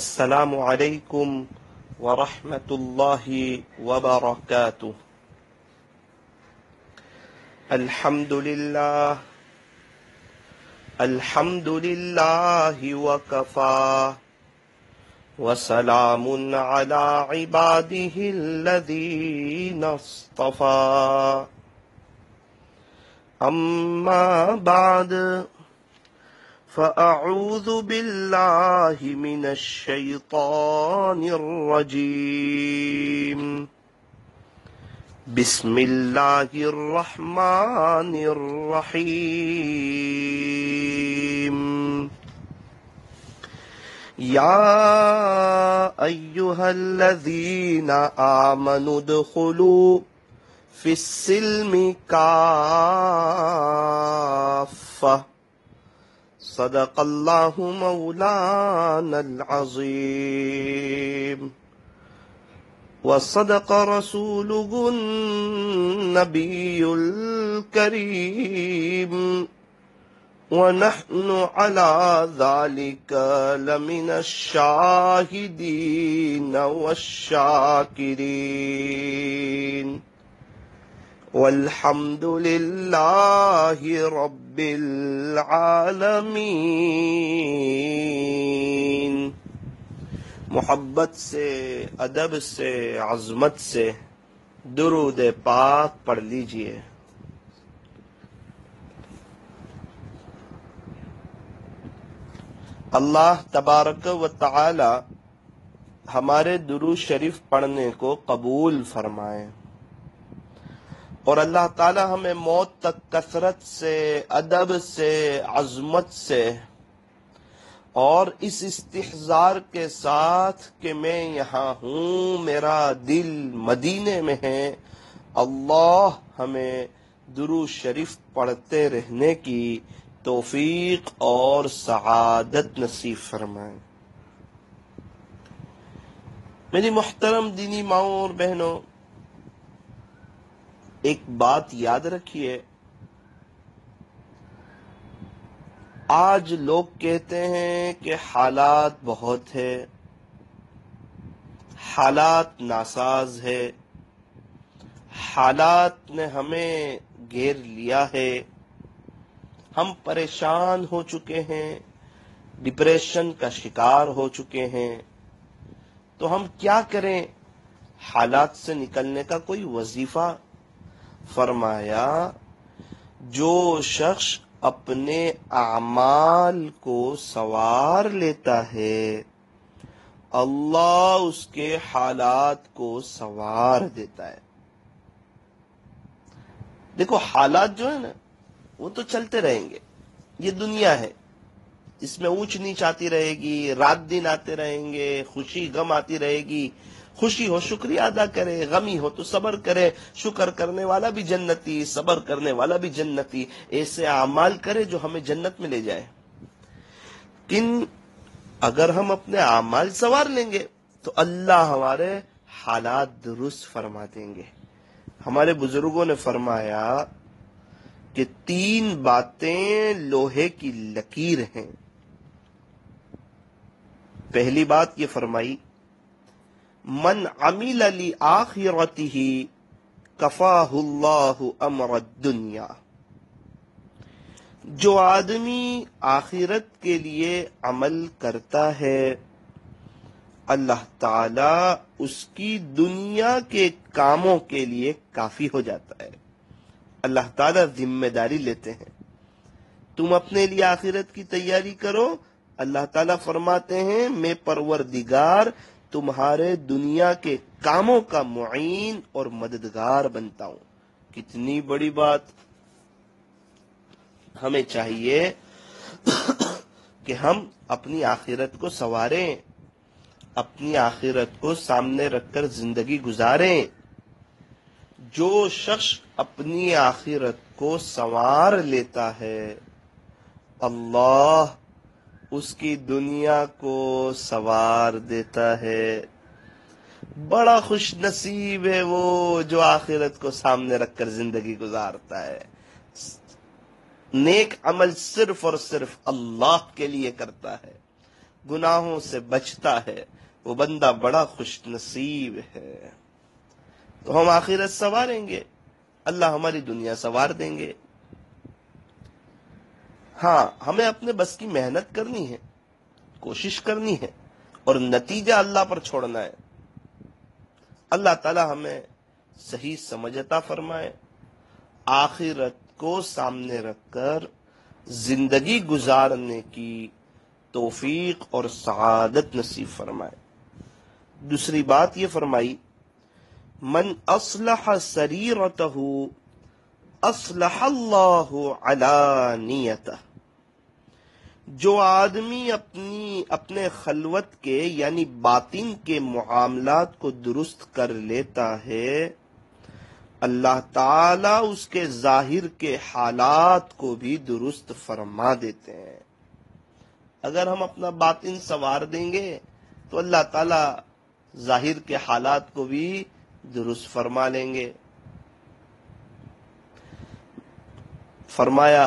السلام علیکم ورحمۃ اللہ وبرکاتہ۔ الحمد للہ وکفى وسلام علی عباده الذین اصطفى، اما بعد فأعوذ باللہ من الشیطان الرجیم، بسم اللہ الرحمن الرحیم۔ یا ایہا الذین آمنوا ادخلوا فی السلم کافہ، صدق اللہ مولانا العظیم، وصدق رسوله النبی الکریم، ونحن على ذلك لمن الشاہدین والشاکرین، والحمد للہ رب العالمین۔ محبت سے، ادب سے، عظمت سے درود پاک پڑھ لیجئے۔ اللہ تبارک و تعالی ہمارے درود شریف پڑھنے کو قبول فرمائے، اور اللہ تعالی ہمیں موت تک کثرت سے، ادب سے، عظمت سے، اور اس استحضار کے ساتھ کہ میں یہاں ہوں، میرا دل مدینے میں ہے، اللہ ہمیں درود شریف پڑھتے رہنے کی توفیق اور سعادت نصیب فرمائے۔ میری محترم دینی ماؤں اور بہنوں، ایک بات یاد رکھیے، آج لوگ کہتے ہیں کہ حالات بہت ہے، حالات ناساز ہے، حالات نے ہمیں گھیر لیا ہے، ہم پریشان ہو چکے ہیں، ڈپریشن کا شکار ہو چکے ہیں، تو ہم کیا کریں؟ حالات سے نکلنے کا کوئی وظیفہ؟ فرمایا، جو شخص اپنے اعمال کو سنوار لیتا ہے، اللہ اس کے حالات کو سنوار دیتا ہے۔ دیکھو، حالات جو ہے نا، وہ تو چلتے رہیں گے، یہ دنیا ہے، اس میں اونچ نیچ آتی رہے گی، رات دن آتے رہیں گے، خوشی غم آتی رہے گی، خوشی ہو شکریہ ادا کرے، غمی ہو تو صبر کرے، شکر کرنے والا بھی جنتی، صبر کرنے والا بھی جنتی، ایسے اعمال کرے جو ہمیں جنت میں لے جائے۔ لیکن اگر ہم اپنے اعمال سنوار لیں گے تو اللہ ہمارے حالات درست فرما دیں گے۔ ہمارے بزرگوں نے فرمایا کہ 3 باتیں لوہے کی لکیر ہیں۔ پہلی بات یہ فرمائی، من عمل لآخرتہ کفاہ اللہ امر الدنیا، جو آدمی آخرت کے لیے عمل کرتا ہے، اللہ تعالی اس کی دنیا کے کاموں کے لیے کافی ہو جاتا ہے۔ اللہ تعالی ذمہ داری لیتے ہیں، تم اپنے لیے آخرت کی تیاری کرو، اللہ تعالیٰ فرماتے ہیں میں پروردگار تمہارے دنیا کے کاموں کا معین اور مددگار بنتا ہوں۔ کتنی بڑی بات! ہمیں چاہیے کہ ہم اپنی آخرت کو سنواریں، اپنی آخرت کو سامنے رکھ کر زندگی گزاریں۔ جو شخص اپنی آخرت کو سنوار لیتا ہے، اللہ اس کی دنیا کو سنوار دیتا ہے۔ بڑا خوش نصیب ہے وہ جو آخرت کو سامنے رکھ کر زندگی گزارتا ہے، نیک عمل صرف اور صرف اللہ کے لیے کرتا ہے، گناہوں سے بچتا ہے وہ بندہ بڑا خوش نصیب ہے۔ تو ہم آخرت سنواریں گے، اللہ ہماری دنیا سنوار دیں گے۔ ہاں، ہمیں اپنے بس کی محنت کرنی ہے، کوشش کرنی ہے، اور نتیجہ اللہ پر چھوڑنا ہے۔ اللہ تعالی ہمیں صحیح سمجھ عطا فرمائے، آخرت کو سامنے رکھ کر زندگی گزارنے کی توفیق اور سعادت نصیب فرمائے۔ دوسری بات یہ فرمائی، من اصلح سریرتہ اصلح اللہ علانیتہ، جو آدمی اپنے خلوت کے یعنی باطن کے معاملات کو درست کر لیتا ہے، اللہ تعالی اس کے ظاہر کے حالات کو بھی درست فرما دیتے ہیں۔ اگر ہم اپنا باطن سنوار دیں گے تو اللہ تعالی ظاہر کے حالات کو بھی درست فرما لیں گے۔ فرمایا،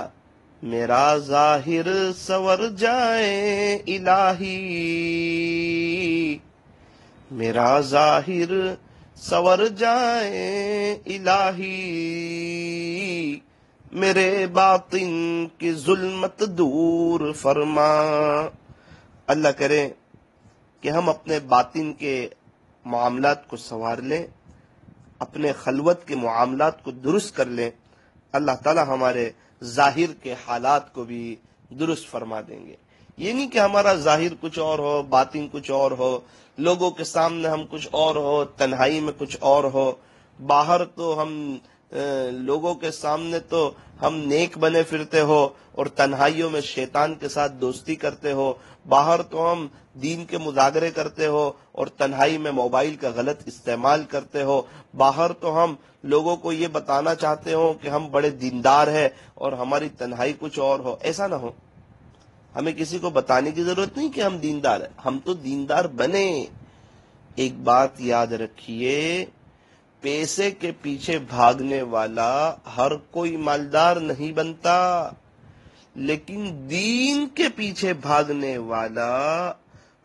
میرا ظاہر سور جائے الہی، میرا ظاہر سور جائے الہی، میرے باطن کی ظلمت دور فرما۔ اللہ کرے کہ ہم اپنے باطن کے معاملات کو سنوار لیں، اپنے خلوت کے معاملات کو درست کر لیں، اللہ تعالی ہمارے ظاہر کے حالات کو بھی درست فرما دیں گے۔ یہ نہیں کہ ہمارا ظاہر کچھ اور ہو، باطن کچھ اور ہو، لوگوں کے سامنے ہم کچھ اور ہو، تنہائی میں کچھ اور ہو۔ باہر تو ہم لوگوں کے سامنے تو ہم نیک بنے پھرتے ہو اور تنہائیوں میں شیطان کے ساتھ دوستی کرتے ہو۔ باہر تو ہم دین کے مذاکرے کرتے ہو اور تنہائی میں موبائل کا غلط استعمال کرتے ہو۔ باہر تو ہم لوگوں کو یہ بتانا چاہتے ہو کہ ہم بڑے دیندار ہیں اور ہماری تنہائی کچھ اور ہو۔ ایسا نہ ہو، ہمیں کسی کو بتانے کی ضرورت نہیں کہ ہم دیندار ہیں، ہم تو دیندار بنے۔ ایک بات یاد رکھیے، پیسے کے پیچھے بھاگنے والا ہر کوئی مالدار نہیں بنتا، لیکن دین کے پیچھے بھاگنے والا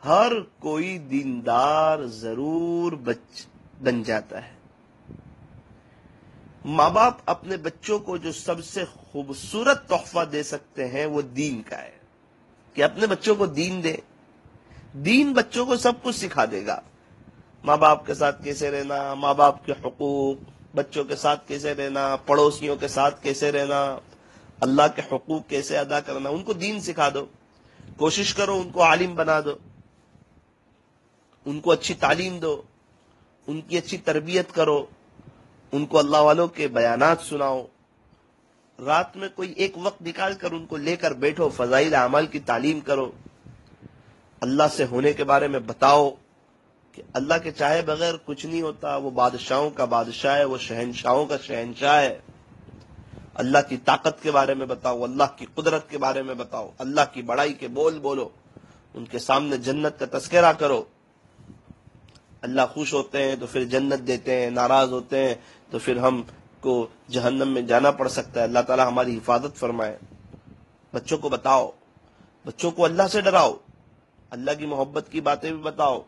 ہر کوئی دیندار ضرور بن جاتا ہے۔ ماں باپ اپنے بچوں کو جو سب سے خوبصورت تحفہ دے سکتے ہیں وہ دین کا ہے، کہ اپنے بچوں کو دین دے۔ دین بچوں کو سب کچھ سکھا دے گا، ماں باپ کے ساتھ کیسے رہنا، ماں باپ کے حقوق، بچوں کے ساتھ کیسے رہنا، پڑوسیوں کے ساتھ کیسے رہنا، اللہ کے حقوق کیسے ادا کرنا، ان کو دین سکھا دو۔ کوشش کرو ان کو عالم بنا دو، ان کو اچھی تعلیم دو، ان کی اچھی تربیت کرو، ان کو اللہ والوں کے بیانات سناؤ۔ رات میں کوئی ایک وقت نکال کر ان کو لے کر بیٹھو، فضائل اعمال کی تعلیم کرو، اللہ سے ہونے کے بارے میں بتاؤ کہ اللہ کے چاہے بغیر کچھ نہیں ہوتا، وہ بادشاہوں کا بادشاہ ہے، وہ شہنشاہوں کا شہنشاہ ہے۔ اللہ کی طاقت کے بارے میں بتاؤ، اللہ کی قدرت کے بارے میں بتاؤ، اللہ کی بڑائی کے بول بولو، ان کے سامنے جنت کا تذکرہ کرو۔ اللہ خوش ہوتے ہیں تو پھر جنت دیتے ہیں، ناراض ہوتے ہیں تو پھر ہم کو جہنم میں جانا پڑ سکتا ہے۔ اللہ تعالی ہماری حفاظت فرمائے۔ بچوں کو بتاؤ، بچوں کو اللہ سے ڈراؤ، اللہ کی محبت کی باتیں بھی بتاؤ۔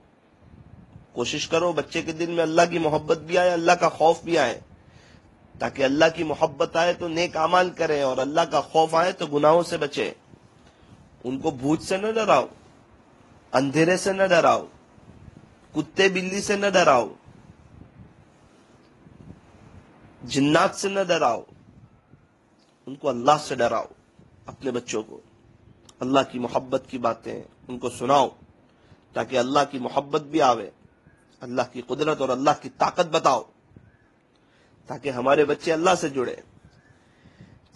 کوشش کرو بچے کے دل میں اللہ کی محبت بھی آئے، اللہ کا خوف بھی آئے، تاکہ اللہ کی محبت آئے تو نیک اعمال کریں، اور اللہ کا خوف آئے تو گناہوں سے بچے۔ ان کو بھوت سے نہ ڈراؤ، اندھیرے سے نہ ڈراؤ، کتے بلی سے نہ ڈراؤ، جنات سے نہ ڈراؤ، ان کو اللہ سے ڈراؤ۔ اپنے بچوں کو اللہ کی محبت کی باتیں ان کو سناؤ، تاکہ اللہ کی محبت بھی آوے، اللہ کی قدرت اور اللہ کی طاقت بتاؤ، تاکہ ہمارے بچے اللہ سے جڑے۔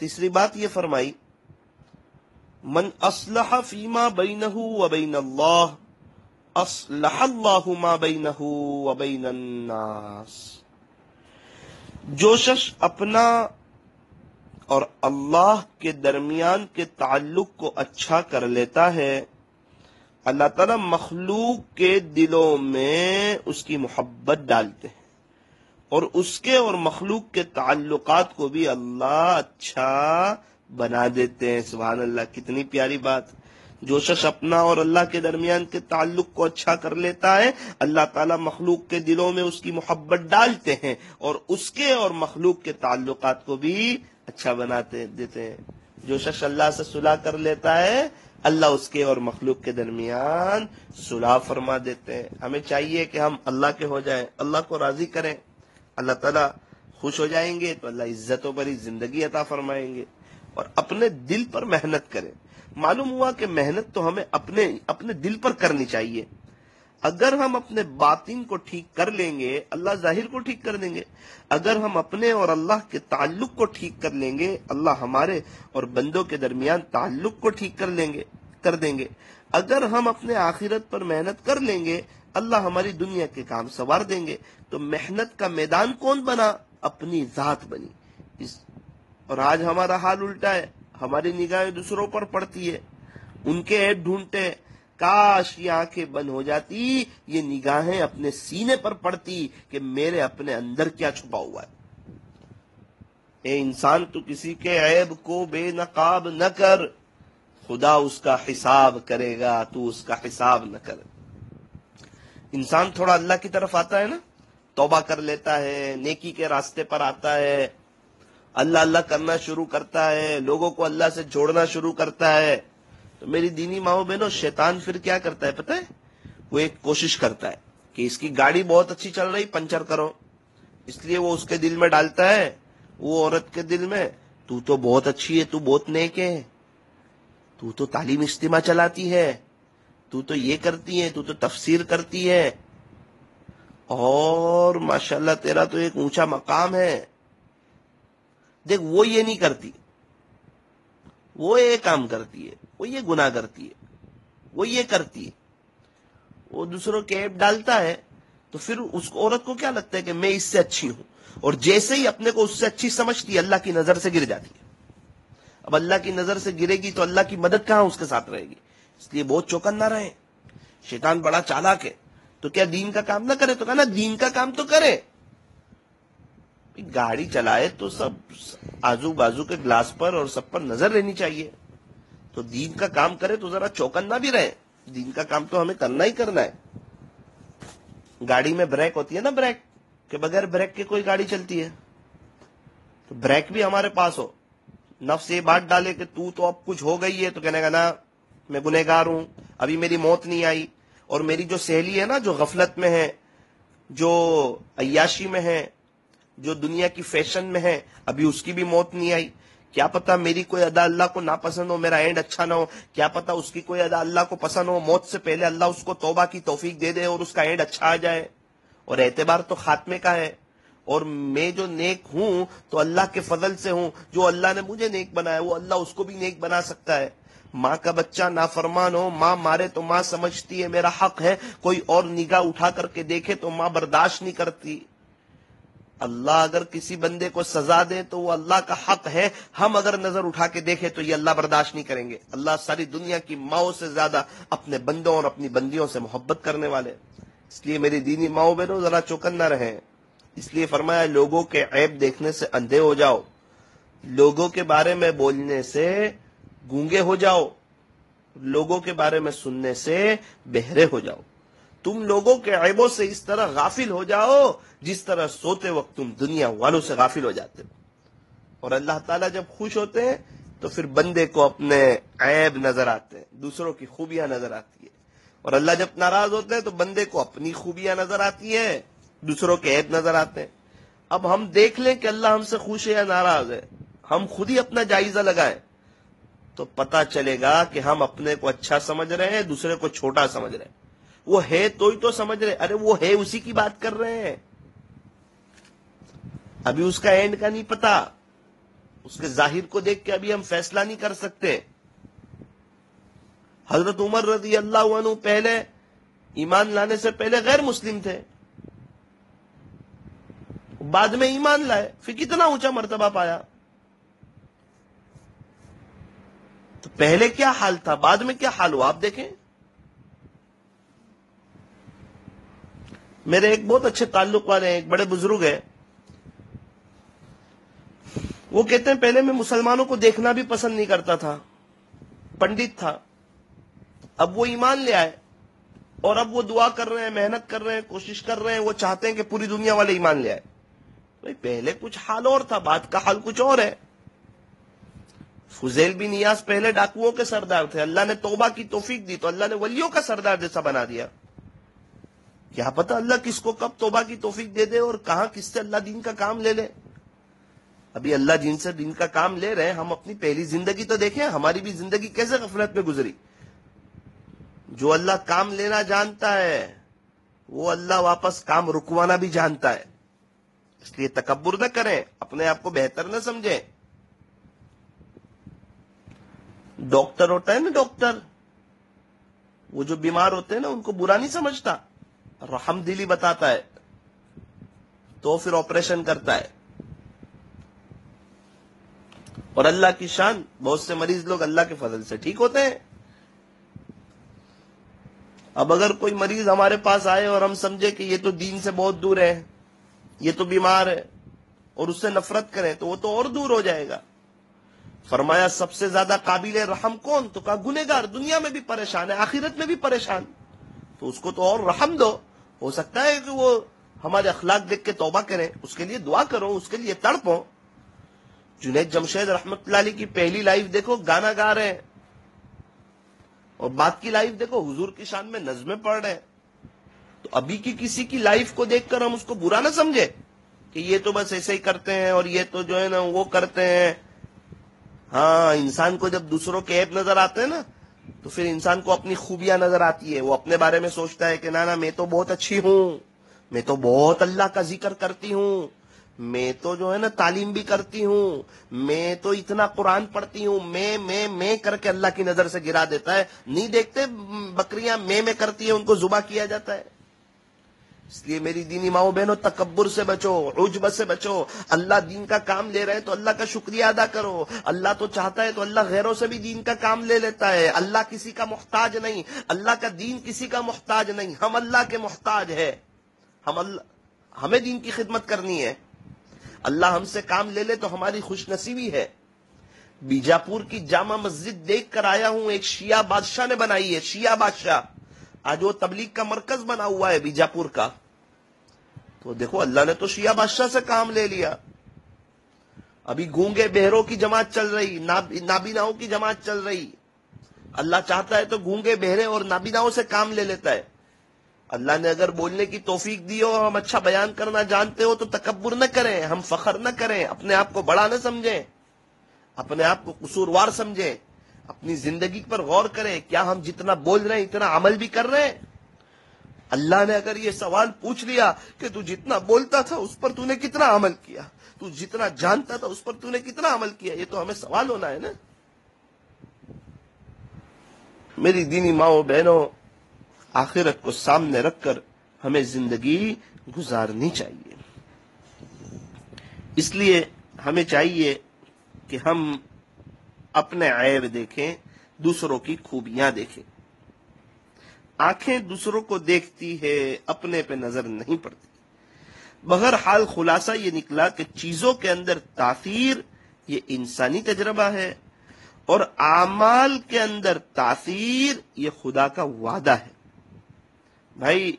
تیسری بات یہ فرمائی، من اصلح فیما بینہ وبین اللہ اصلح اللہ ما بینہ وبین الناس، جو شخص اپنا اور اللہ کے درمیان کے تعلق کو اچھا کر لیتا ہے، اللہ تعالیٰ مخلوق کے دلوں میں اس کی محبت ڈالتے ہیں، اور اس کے اور مخلوق کے تعلقات کو بھی اللہ اچھا بنا دیتے ہیں۔ سبحان اللہ، کتنی پیاری بات۔ جو شخص اپنا اور اللہ کے درمیان کے تعلق کو اچھا کر لیتا ہے، اللہ تعالیٰ مخلوق کے دلوں میں اس کی محبت ڈالتے ہیں اور اس کے اور مخلوق کے تعلقات کو بھی اچھا بناتے دیتے ہیں۔ جو شخص اللہ سے صلح کر لیتا ہے، اللہ اس کے اور مخلوق کے درمیان صلح فرما دیتے ہیں۔ ہمیں چاہیے کہ ہم اللہ کے ہو جائیں، اللہ کو راضی کریں۔ اللہ تعالیٰ خوش ہو جائیں گے تو اللہ عزت و بری زندگی عطا فرمائیں گے، اور اپنے دل پر محنت کریں۔ معلوم ہوا کہ محنت تو ہمیں اپنے دل پر کرنی چاہیے۔ اگر ہم اپنے باطن کو ٹھیک کر لیں گے، اللہ ظاہر کو ٹھیک کر دیں گے۔ اگر ہم اپنے اور اللہ کے تعلق کو ٹھیک کر لیں گے، اللہ ہمارے اور بندوں کے درمیان تعلق کو ٹھیک کر دیں گے۔ اگر ہم اپنے آخرت پر محنت کر لیں گے، اللہ ہماری دنیا کے کام سنوار دیں گے۔ تو محنت کا میدان کون بنا؟ اپنی ذات بنی۔ اور آج ہمارا حال الٹا ہے، ہماری نگاہیں دوسروں پر پڑتی ہے، ان کے عیب ڈھونڈتے ہیں۔ کاش یہ آنکھیں بند ہو جاتی، یہ نگاہیں اپنے سینے پر پڑتی کہ میرے اپنے اندر کیا چھپا ہوا ہے۔ اے انسان، تو کسی کے عیب کو بے نقاب نہ کر، خدا اس کا حساب کرے گا، تو اس کا حساب نہ کر۔ انسان تھوڑا اللہ کی طرف آتا ہے نا، توبہ کر لیتا ہے، نیکی کے راستے پر آتا ہے، اللہ اللہ کرنا شروع کرتا ہے، لوگوں کو اللہ سے جوڑنا شروع کرتا ہے، تو میری دینی ماؤں بہنوں، شیطان پھر کیا کرتا ہے پتہ ہے؟ وہ ایک کوشش کرتا ہے کہ اس کی گاڑی بہت اچھی چل رہی، پنچر کرو۔ اس لیے وہ اس کے دل میں ڈالتا ہے، وہ عورت کے دل میں، تو تو بہت اچھی ہے، تو بہت نیک ہے، تو تو تعلیم اجتماع چلاتی ہے، تو تو یہ کرتی ہے، تو تو تفسیر کرتی ہے، اور ماشاءاللہ تیرا تو ایک اونچا مقام ہے۔ دیکھ، وہ یہ نہیں کرتی، وہ یہ کام کرتی ہے، وہ یہ گناہ کرتی ہے، وہ یہ کرتی ہے، وہ دوسروں کے عیب ڈالتا ہے، تو پھر اس عورت کو کیا لگتا ہے کہ میں اس سے اچھی ہوں، اور جیسے ہی اپنے کو اس سے اچھی سمجھتی ہے، اللہ کی نظر سے گر جاتی ہے۔ اب اللہ کی نظر سے گرے گی تو اللہ کی مدد کہاں اس کے ساتھ رہے گی؟ اس لیے بہت چوکن نہ رہے۔ شیطان بڑا چالاک ہے، تو کیا دین کا کام نہ کرے؟ تو کہا نا دین کا کام تو کرے۔ گاڑی چلائے تو سب آزو بازو کے گلاس پر اور سب پر نظر رہنی چاہیے، تو دین کا کام کرے تو ذرا چوکن نہ بھی رہے۔ دین کا کام تو ہمیں کرنا ہی کرنا ہے۔ گاڑی میں بریک ہوتی ہے نا، بریک کے بغیر بریک کے کوئی گاڑی چلتی ہے؟ تو بریک بھی ہمارے پاس ہو۔ نفس یہ بات ڈالے کہ تو اب کچھ ہو گئی ہے، تو کہنے گا نا میں گنہگار ہوں، ابھی میری موت نہیں آئی، اور میری جو سہیلی ہے نا، جو غفلت میں ہے، جو عیاشی میں ہے، جو دنیا کی فیشن میں ہے، ابھی اس کی بھی موت نہیں آئی۔ کیا پتا میری کوئی ادا اللہ کو ناپسند ہو، میرا اینڈ اچھا نہ ہو، کیا پتا اس کی کوئی ادا اللہ کو پسند ہو، موت سے پہلے اللہ اس کو توبہ کی توفیق دے دے اور اس کا اینڈ اچھا آ جائے۔ اور اعتبار تو خاتمے کا ہے، اور میں جو نیک ہوں تو اللہ کے فضل سے ہوں، جو اللہ نے مجھے نیک بنایا وہ اللہ اس کو بھی نیک بنا سکتا ہے۔ ماں کا بچہ نافرمان ہو، ماں مارے تو ماں سمجھتی ہے میرا حق ہے، کوئی اور نگاہ اٹھا کر کے دیکھے تو ماں برداشت نہیں کرتی۔ اللہ اگر کسی بندے کو سزا دے تو وہ اللہ کا حق ہے، ہم اگر نظر اٹھا کے دیکھیں تو یہ اللہ برداشت نہیں کریں گے۔ اللہ ساری دنیا کی ماؤں سے زیادہ اپنے بندوں اور اپنی بندیوں سے محبت کرنے والے۔ اس لیے میری دینی ماؤں بہنوں، ذرا چوکن نہ رہیں۔ اس لیے فرمایا لوگوں کے عیب دیکھنے سے اندھے ہو جاؤ، لوگوں کے بارے میں بولنے سے گونگے ہو جاؤ، لوگوں کے بارے میں سننے سے بہرے ہو جاؤ۔ تم لوگوں کے عیبوں سے اس طرح غافل ہو جاؤ جس طرح سوتے وقت تم دنیا والوں سے غافل ہو جاتے ہو۔ اور اللہ تعالیٰ جب خوش ہوتے ہیں تو پھر بندے کو اپنے عیب نظر آتے ہیں، دوسروں کی خوبیاں نظر آتی ہے، اور اللہ جب ناراض ہوتے ہیں تو بندے کو اپنی خوبیاں نظر آتی ہیں، دوسروں کے عیب نظر آتے ہیں۔ اب ہم دیکھ لیں کہ اللہ ہم سے خوش ہے یا ناراض ہے، ہم خود ہی اپنا جائزہ لگائیں تو پتہ چلے گا کہ ہم اپنے کو اچھا سمجھ رہے ہیں، دوسرے کو چھوٹا سمجھ رہے ہیں۔ وہ ہے تو سمجھ رہے، ارے وہ ہے اسی کی بات کر رہے ہیں، ابھی اس کا اینڈ کا نہیں پتا، اس کے ظاہر کو دیکھ کے ابھی ہم فیصلہ نہیں کر سکتے۔ حضرت عمر رضی اللہ عنہ پہلے ایمان لانے سے پہلے غیر مسلم تھے، بعد میں ایمان لائے، پھر کتنا اونچا مرتبہ پایا۔ تو پہلے کیا حال تھا، بعد میں کیا حال ہوا، آپ دیکھیں۔ میرے ایک بہت اچھے تعلق والے ہیں، ایک بڑے بزرگ ہیں، وہ کہتے ہیں پہلے میں مسلمانوں کو دیکھنا بھی پسند نہیں کرتا تھا، پنڈت تھا، اب وہ ایمان لے آئے اور اب وہ دعا کر رہے ہیں، محنت کر رہے ہیں، کوشش کر رہے ہیں، وہ چاہتے ہیں کہ پوری دنیا والے ایمان لے آئے. بھائی پہلے کچھ حال اور تھا، بات کا حال کچھ اور ہے. فضیل بن نیاز پہلے ڈاکوؤں کے سردار تھے، اللہ نے توبہ کی توفیق دی تو اللہ نے ولیوں کا سردار جیسا بنا دیا. کیا پتا اللہ کس کو کب توبہ کی توفیق دے دے اور کہاں کس سے اللہ دین کا کام لے لے. ابھی اللہ جن سے دین کا کام لے رہے ہیں، ہم اپنی پہلی زندگی تو دیکھیں، ہماری بھی زندگی کیسے غفلت میں گزری. جو اللہ کام لینا جانتا ہے وہ اللہ واپس کام رکوانا بھی جانتا ہے. اس لیے تکبر نہ کریں، اپنے آپ کو بہتر نہ سمجھیں. ڈاکٹر ہوتا ہے نا، ڈاکٹر وہ جو بیمار ہوتے ہیں نا ان کو برا نہیں سمجھتا، رحم دلی بتاتا ہے تو پھر آپریشن کرتا ہے. اور اللہ کی شان، بہت سے مریض لوگ اللہ کے فضل سے ٹھیک ہوتے ہیں. اب اگر کوئی مریض ہمارے پاس آئے اور ہم سمجھے کہ یہ تو دین سے بہت دور ہے، یہ تو بیمار ہے، اور اس سے نفرت کریں تو وہ تو اور دور ہو جائے گا. فرمایا سب سے زیادہ قابل رحم کون؟ تو کہا گنہگار، دنیا میں بھی پریشان ہے، آخرت میں بھی پریشان، تو اس کو تو اور رحم دو. ہو سکتا ہے کہ وہ ہمارے اخلاق دیکھ کے توبہ کریں، اس کے لیے دعا کرو، اس کے لیے تڑپو. جنید جمشید رحمت اللہ علیہ کی پہلی لائف دیکھو، گانا گا رہے ہیں، اور بعد کی لائف دیکھو حضور کی شان میں نظمیں پڑھ رہے ہیں. تو ابھی کی کسی کی لائف کو دیکھ کر ہم اس کو برا نہ سمجھے کہ یہ تو بس ایسے ہی کرتے ہیں اور یہ تو جو ہے نا وہ کرتے ہیں. ہاں، انسان کو جب دوسروں کے عیب نظر آتے ہیں نا تو پھر انسان کو اپنی خوبیاں نظر آتی ہے. وہ اپنے بارے میں سوچتا ہے کہ نا میں تو بہت اچھی ہوں، میں تو بہت اللہ کا ذکر کرتی ہوں، میں تو جو ہے نا تعلیم بھی کرتی ہوں، میں تو اتنا قرآن پڑھتی ہوں، میں کر کے اللہ کی نظر سے گرا دیتا ہے. نہیں دیکھتے بکریاں میں کرتی ہیں، ان کو ذبح کیا جاتا ہے. اس لیے میری دینی ماؤں بہنوں، تکبر سے بچو، عجب سے بچو. اللہ دین کا کام لے رہے ہیں تو اللہ کا شکریہ ادا کرو. اللہ تو چاہتا ہے تو اللہ غیروں سے بھی دین کا کام لے لیتا ہے. اللہ کسی کا محتاج نہیں، اللہ کا دین کسی کا محتاج نہیں. ہم اللہ کے محتاج ہے. ہمیں دین کی خدمت کرنی ہے. اللہ ہم سے کام لے لے تو ہماری خوش نصیبی ہے. بیجاپور کی جامع مسجد دیکھ کر آیا ہوں، ایک شیعہ بادشاہ نے بنائی ہے. شیعہ بادشاہ آج وہ تبلیغ کا مرکز بنا ہوا ہے بیجاپور کا. تو دیکھو اللہ نے تو شیعہ بادشاہ سے کام لے لیا. ابھی گونگے بہروں کی جماعت چل رہی، نابیناؤں کی جماعت چل رہی. اللہ چاہتا ہے تو گونگے بہرے اور نابیناؤں سے کام لے لیتا ہے. اللہ نے اگر بولنے کی توفیق دی ہو، ہم اچھا بیان کرنا جانتے ہو تو تکبر نہ کریں، ہم فخر نہ کریں، اپنے آپ کو بڑا نہ سمجھیں، اپنے آپ کو قصوروار سمجھیں. اپنی زندگی پر غور کریں، کیا ہم جتنا بول رہے ہیں اتنا عمل بھی کر رہے ہیں؟ اللہ نے اگر یہ سوال پوچھ لیا کہ تو جتنا بولتا تھا اس پر تو نے کتنا عمل کیا، تو جتنا جانتا تھا اس پر تو نے کتنا عمل کیا، یہ تو ہمیں سوال ہونا ہے نا. میری دینی ماؤں بہنوں، آخرت کو سامنے رکھ کر ہمیں زندگی گزارنی چاہیے. اس لیے ہمیں چاہیے کہ ہم اپنے عیب دیکھیں، دوسروں کی خوبیاں دیکھیں. آنکھیں دوسروں کو دیکھتی ہے، اپنے پہ نظر نہیں پڑتی. بہرحال خلاصہ یہ نکلا کہ چیزوں کے اندر تاثیر یہ انسانی تجربہ ہے، اور اعمال کے اندر تاثیر یہ خدا کا وعدہ ہے. بھائی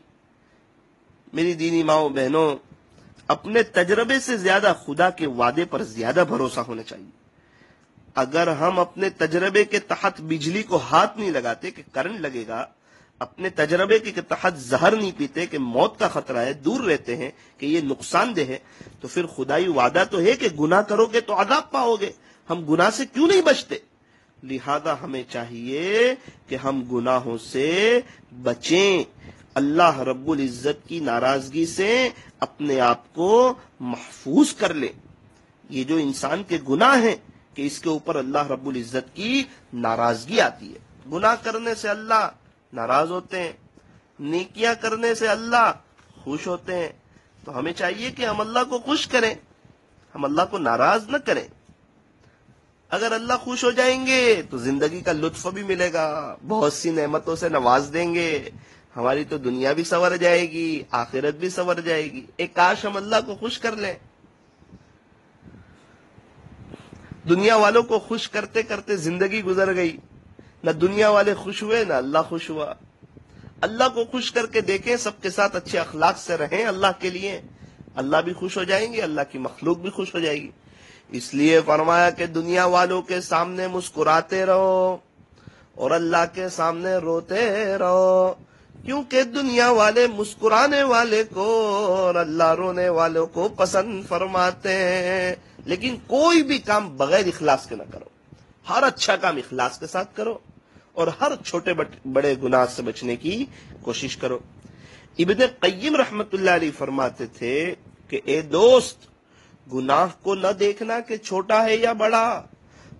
میری دینی ماؤں بہنوں، اپنے تجربے سے زیادہ خدا کے وعدے پر زیادہ بھروسہ ہونا چاہیے. اگر ہم اپنے تجربے کے تحت بجلی کو ہاتھ نہیں لگاتے کہ کرنٹ لگے گا، اپنے تجربے کے تحت زہر نہیں پیتے کہ موت کا خطرہ ہے، دور رہتے ہیں کہ یہ نقصان دہ ہے، تو پھر خدائی وعدہ تو ہے کہ گناہ کرو گے تو عذاب پاؤ گے. ہم گناہ سے کیوں نہیں بچتے؟ لہذا ہمیں چاہیے کہ ہم گناہوں سے بچیں، اللہ رب العزت کی ناراضگی سے اپنے آپ کو محفوظ کر لیں. یہ جو انسان کے گناہ ہیں کہ اس کے اوپر اللہ رب العزت کی ناراضگی آتی ہے. گناہ کرنے سے اللہ ناراض ہوتے ہیں، نیکیاں کرنے سے اللہ خوش ہوتے ہیں. تو ہمیں چاہیے کہ ہم اللہ کو خوش کریں، ہم اللہ کو ناراض نہ کریں. اگر اللہ خوش ہو جائیں گے تو زندگی کا لطف بھی ملے گا، بہت سی نعمتوں سے نواز دیں گے، ہماری تو دنیا بھی سنور جائے گی، آخرت بھی سنور جائے گی. ایک کاش ہم اللہ کو خوش کر لیں. دنیا والوں کو خوش کرتے کرتے زندگی گزر گئی، نہ دنیا والے خوش ہوئے نہ اللہ خوش ہوا. اللہ کو خوش کر کے دیکھیں, سب کے ساتھ اچھے اخلاق سے رہیں اللہ کے لیے, اللہ بھی خوش ہو جائیں گے, اللہ کی مخلوق بھی خوش ہو جائے گی. اس لیے فرمایا کہ دنیا والوں کے سامنے مسکراتے رہو اور اللہ کے سامنے روتے رہو, کیونکہ دنیا والے مسکرانے والے کو اور اللہ رونے والوں کو پسند فرماتے ہیں. لیکن کوئی بھی کام بغیر اخلاص کے نہ کرو, ہر اچھا کام اخلاص کے ساتھ کرو اور ہر چھوٹے بڑے گناہ سے بچنے کی کوشش کرو. ابن قیم رحمت اللہ علیہ فرماتے تھے کہ اے دوست, گناہ کو نہ دیکھنا کہ چھوٹا ہے یا بڑا,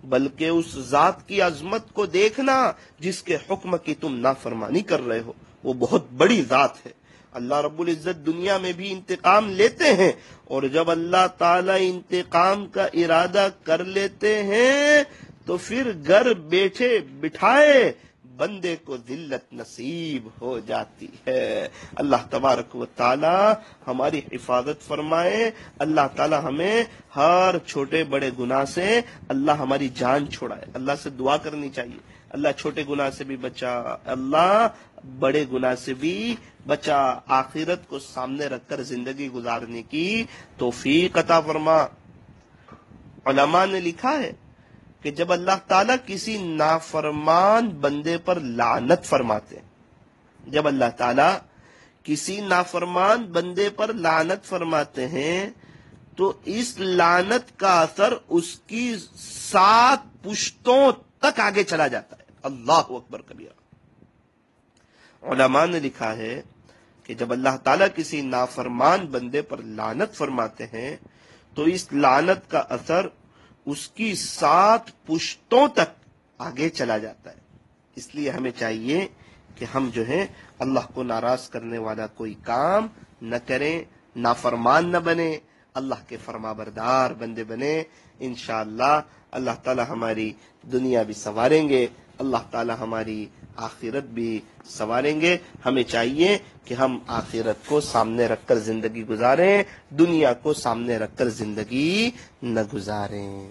بلکہ اس ذات کی عظمت کو دیکھنا جس کے حکم کی تم نافرمانی کر رہے ہو, وہ بہت بڑی ذات ہے. اللہ رب العزت دنیا میں بھی انتقام لیتے ہیں, اور جب اللہ تعالی انتقام کا ارادہ کر لیتے ہیں تو پھر گھر بیٹھے بٹھائے بندے کو ذلت نصیب ہو جاتی ہے. اللہ تبارک و تعالی ہماری حفاظت فرمائے. اللہ تعالی ہمیں ہر چھوٹے بڑے گناہ سے اللہ ہماری جان چھڑائے. اللہ سے دعا کرنی چاہیے, اللہ چھوٹے گناہ سے بھی بچا, اللہ بڑے گناہ سے بھی بچا, آخرت کو سامنے رکھ کر زندگی گزارنے کی توفیق عطا فرما. علماء نے لکھا ہے کہ جب اللہ تعالیٰ کسی نافرمان بندے پر لعنت فرماتے ہیں, جب اللہ تعالیٰ کسی نافرمان بندے پر لعنت فرماتے ہیں تو اس لعنت کا اثر اس کی 7 پشتوں تک آگے چلا جاتا ہے. اللہ اکبر کبیرہ. علماء نے لکھا ہے کہ جب اللہ تعالیٰ کسی نافرمان بندے پر لعنت فرماتے ہیں تو اس لعنت کا اثر اس کی 7 پشتوں تک آگے چلا جاتا ہے. اس لیے ہمیں چاہیے کہ ہم جو ہے اللہ کو ناراض کرنے والا کوئی کام نہ کریں, نافرمان نہ بنے, اللہ کے فرما بردار بندے بنے. انشاءاللہ اللہ تعالی ہماری دنیا بھی سنواریں گے, اللہ تعالی ہماری آخرت بھی سنواریں گے. ہمیں چاہیے کہ ہم آخرت کو سامنے رکھ کر زندگی گزاریں, دنیا کو سامنے رکھ کر زندگی نہ گزاریں.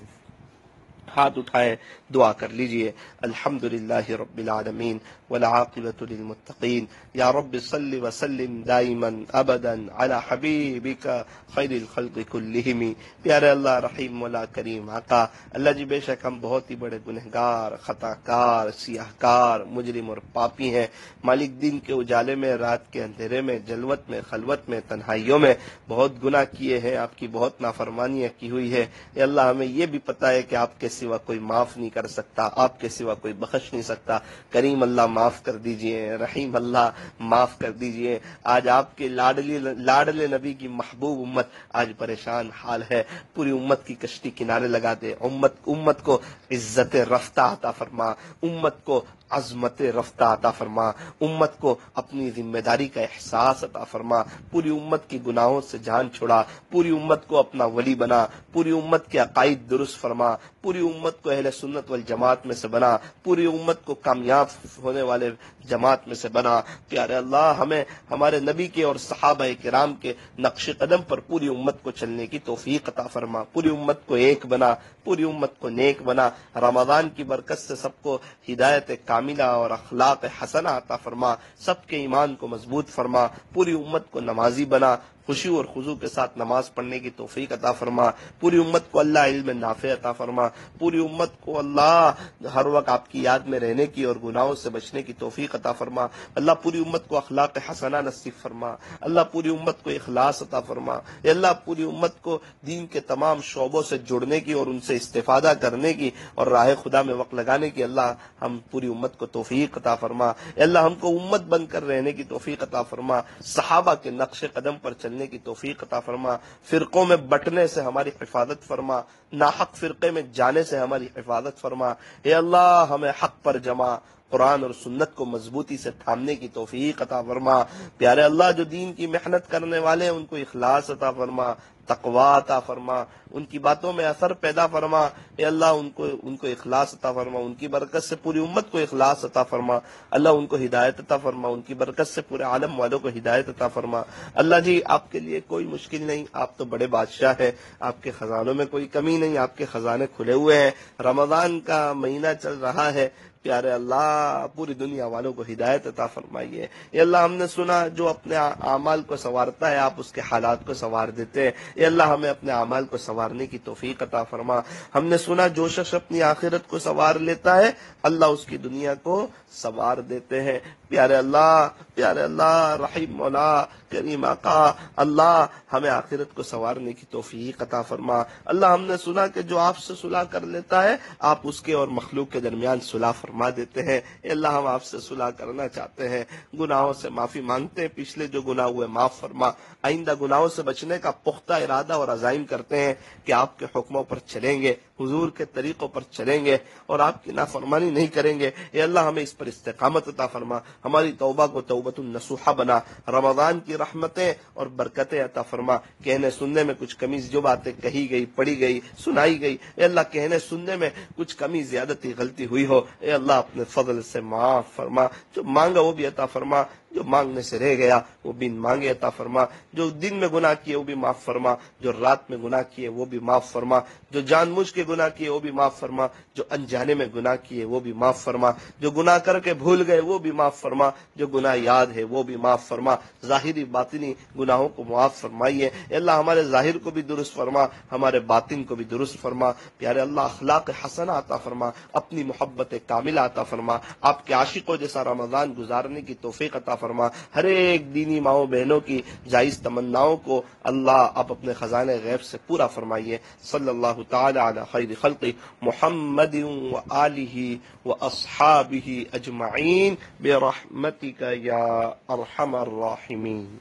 ہاتھ اٹھائے دعا کر لیجئے. الحمدللہ رب العالمین والعاقبۃ للمتقین. یا رب صل وسلم دائما ابدا علی حبیبک خیر الخلق کلہم. پیارے اللہ رحیم مولا کریم آقا, اللہ جی بے شک ہم بہت ہی بڑے گنہگار, خطا کار, سیاہ کار, مجرم اور پاپی ہیں. مالک دن کے اجالے میں, رات کے اندھیرے میں, جلوت میں, خلوت میں, تنہائیوں میں بہت گناہ کیے ہیں, آپ کی بہت نافرمانیاں کی ہوئی ہے. اے اللہ ہمیں یہ بھی پتہ ہے کہ آپ کے سوا کوئی معاف نہیں کر سکتا, آپ کے سوا کوئی بخش نہیں سکتا. کریم اللہ معاف کر دیجئے, رحیم اللہ معاف کر دیجئے. آج آپ کے لاڈلے نبی کی محبوب امت آج پریشان حال ہے. پوری امت کی کشتی کنارے لگا دے. امت کو عزت رفتہ عطا فرما, امت کو عظمت رفتہ عطا فرما, امت کو اپنی ذمہ داری کا احساس عطا فرما. پوری امت کی گناہوں سے جان چھڑا, پوری امت کو اپنا ولی بنا, پوری امت کے عقائد درست فرما, پوری امت کو اہل سنت والجماعت میں سے بنا, پوری امت کو کامیاب ہونے والے جماعت میں سے بنا. پیارے اللہ ہمیں ہمارے نبی کے اور صحابہ کرام کے نقش قدم پر پوری امت کو چلنے کی توفیق عطا فرما. پوری امت کو ایک بنا, پوری امت کو نیک بنا. رمضان کی برکت سے سب کو ہدایت کاملہ اور اخلاق حسنہ عطا فرما. سب کے ایمان کو مضبوط فرما. پوری امت کو نمازی بنا, خوشی اور خضوع کے ساتھ نماز پڑھنے کی توفیق عطا فرما. پوری امت کو اللہ علم نافع عطا فرما. پوری امت کو اللہ ہر وقت آپ کی یاد میں رہنے کی اور گناہوں سے بچنے کی توفیق عطا فرما. اللہ پوری امت کو اخلاق حسنہ نصیب فرما. اللہ پوری امت کو اخلاص عطا فرما. اے اللہ پوری امت کو دین کے تمام شعبوں سے جڑنے کی اور ان سے استفادہ کرنے کی اور راہ خدا میں وقت لگانے کی اللہ ہم پوری امت کو توفیق عطا فرما. اے اللہ ہم کو امت بن کر رہنے کی توفیق عطا فرما. صحابہ کے نقش قدم پر چلنے کی توفیق عطا فرما. فرقوں میں بٹنے سے ہماری حفاظت فرما, ناحق فرقے میں جانے سے ہماری حفاظت فرما. اے اللہ ہمیں حق پر جمع, قرآن اور سنت کو مضبوطی سے تھامنے کی توفیق عطا فرما. پیارے اللہ جو دین کی محنت کرنے والے ہیں ان کو اخلاص عطا فرما, تقوی عطا فرما, ان کی باتوں میں اثر پیدا فرما. اے اللہ ان کو اخلاص عطا فرما, ان کی برکت سے پوری امت کو اخلاص عطا فرما. اللہ ان کو ہدایت عطا فرما, ان کی برکت سے پورے عالم والوں کو ہدایت عطا فرما. اللہ جی آپ کے لیے کوئی مشکل نہیں, آپ تو بڑے بادشاہ ہیں, آپ کے خزانوں میں کوئی کمی نہیں, آپ کے خزانے کھلے ہوئے ہیں. رمضان کا مہینہ چل رہا ہے, پیارے اللہ پوری دنیا والوں کو ہدایت عطا فرمائیے۔ اے اللہ ہم نے سنا جو اپنے اعمال کو سنوارتا ہے آپ اس کے حالات کو سنوار دیتے ہیں، اے اللہ ہمیں اپنے اعمال کو سنوارنے کی توفیق عطا فرما۔ ہم نے سنا جو شخص اپنی آخرت کو سنوار لیتا ہے اللہ اس کی دنیا کو سنوار دیتے ہیں۔ پیارے اللہ رحیم مولا کریم آقا، اللہ ہمیں آخرت کو سنوارنے کی توفیق عطا فرما۔ اللہ ہم نے سنا کہ جو آپ سے صلح کر لیتا ہے آپ اس کے اور مخلوق کے درمیان صلح فرما دیتے ہیں۔ اے اللہ ہم آپ سے صلح کرنا چاہتے ہیں، گناہوں سے معافی مانگتے ہیں، پچھلے جو گناہ ہوئے معاف فرما، آئندہ گناہوں سے بچنے کا پختہ ارادہ اور عزائم کرتے ہیں کہ آپ کے حکموں پر چلیں گے، حضور کے طریقوں پر چلیں گے اور آپ کی نافرمانی نہیں کریں گے۔ اے اللہ ہمیں اس پر استقامت عطا فرما، ہماری توبہ کو توبۃ النصوحہ بنا، رمضان کی رحمتیں اور برکتیں عطا فرما۔ کہنے سننے میں کچھ کمی، جو باتیں کہی گئی، پڑھی گئی، سنائی گئی، اے اللہ کہنے سننے میں کچھ کمی زیادتی غلطی ہوئی ہو، اے اللہ اپنے فضل سے معاف فرما، جو مانگا وہ بھی عطا فرما، جو مانگنے سے رہ گیا وہ بن مانگے عطا فرما، جو دن میں گناہ کیے وہ بھی معاف فرما، جو رات میں گناہ کیے وہ بھی معاف فرما، جو جان بوجھ کے گناہ کیے وہ بھی معاف فرما، جو انجانے میں گناہ کیے وہ بھی معاف فرما، جو گناہ کر کے بھول گئے وہ بھی معاف فرما، جو گناہ یاد ہے وہ بھی معاف فرما، ظاہری باطنی گناہوں کو معاف فرمائیے۔ اے اللہ ہمارے ظاہر کو بھی درست فرما، ہمارے باطن کو بھی درست فرما۔ پیارے اللہ اخلاق حسنہ عطا فرما، اپنی محبت کاملہ عطا فرما، آپ کے عاشقوں جیسا رمضان گزارنے کی توفیق عطا فرما۔ ہر ایک دینی ماؤں بہنوں کی جائز تمناؤں کو اللہ آپ اپنے خزانے غیب سے پورا فرمائیے۔ صلی اللہ تعالی علی خیر خلق محمد و آلہ و اصحابہ اجمعین برحمتک یا ارحم الراحمین۔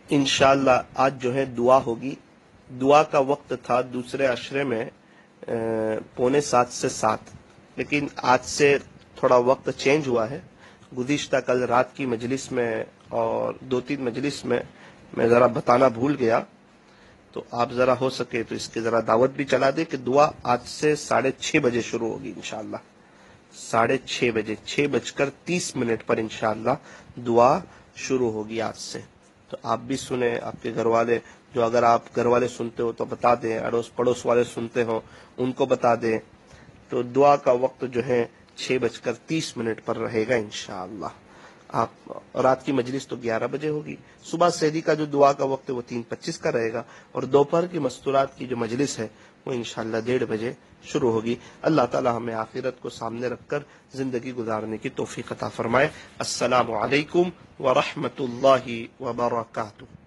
انشاءاللہ آج جو ہے دعا ہوگی۔ دعا کا وقت تھا دوسرے عشرے میں 6:45 سے 7، لیکن آج سے تھوڑا وقت چینج ہوا ہے۔ گزشتہ کل رات کی مجلس میں اور 2-3 مجلس میں ذرا بتانا بھول گیا، تو آپ ذرا ہو سکے تو اس کی ذرا دعوت بھی چلا دیں کہ دعا آج سے 6:30 بجے شروع ہوگی انشاءاللہ۔ 6:30 بجے 6:30 پر انشاءاللہ دعا شروع ہوگی آج سے۔ تو آپ بھی سنیں، آپ کے گھر والے، جو اگر آپ گھر والے سنتے ہو تو بتا دیں، اڑوس پڑوس والے سنتے ہو ان کو بتا دیں۔ تو دعا کا وقت جو ہے 6:30 پر رہے گا انشاءاللہ۔ آپ رات کی مجلس تو 11 بجے ہوگی۔ صبح سحری کا جو دعا کا وقت ہے وہ 3:25 کا رہے گا، اور دوپہر کی مستورات کی جو مجلس ہے وہ انشاءاللہ 1:30 بجے شروع ہوگی۔ اللہ تعالی ہمیں آخرت کو سامنے رکھ کر زندگی گزارنے کی توفیق عطا فرمائے۔ السلام علیکم ورحمۃ اللہ وبرکاتہ۔